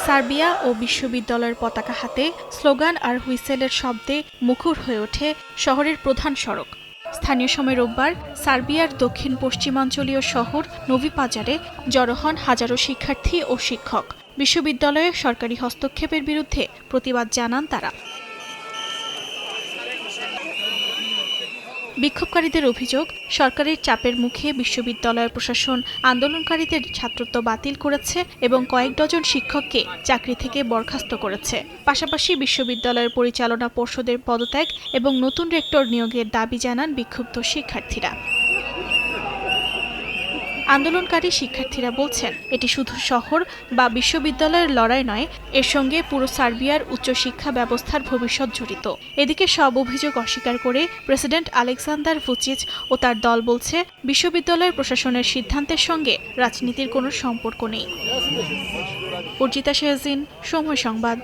Serbia ও বিশ্ববিদ্যালয়ের পতাকা হাতে স্লোগান আর হুইসেলের শব্দে মুখর হয়ে ওঠে শহরের প্রধান সড়ক। স্থানীয় সময় রোববার সার্বিয়ার দক্ষিণ পশ্চিমাঞ্চলীয় শহর নোভি পাজারে জড়ো হন হাজারো শিক্ষার্থী ও শিক্ষক। বিশ্ববিদ্যালয়ে সরকারি হস্তক্ষেপের বিরুদ্ধে প্রতিবাদ জানান তারা। বিক্ষোভকারীদের অভিযোগ, সরকারের চাপের মুখে বিশ্ববিদ্যালয়ের প্রশাসন আন্দোলনকারীদের ছাত্রত্ব বাতিল করেছে এবং কয়েক ডজন শিক্ষককে চাকরি থেকে বরখাস্ত করেছে। পাশাপাশি বিশ্ববিদ্যালয়ের পরিচালনা পর্ষদের পদত্যাগ এবং নতুন রেক্টর নিয়োগের দাবি জানান বিক্ষুব্ধ শিক্ষার্থীরা। আন্দোলনকারী শিক্ষার্থীরা বলছেন, এটি শুধু শহর বা বিশ্ববিদ্যালয়ের লড়াই নয়, এর সঙ্গে পুরো সার্বিয়ার উচ্চশিক্ষা ব্যবস্থার ভবিষ্যৎ জড়িত। এদিকে সব অভিযোগ অস্বীকার করে প্রেসিডেন্ট আলেকজান্ডার ভুচিচ ও তার দল বলছে, বিশ্ববিদ্যালয়ের প্রশাসনের সিদ্ধান্তের সঙ্গে রাজনীতির কোনো সম্পর্ক নেই। অর্জিতা শেহজিন, সময় সংবাদ।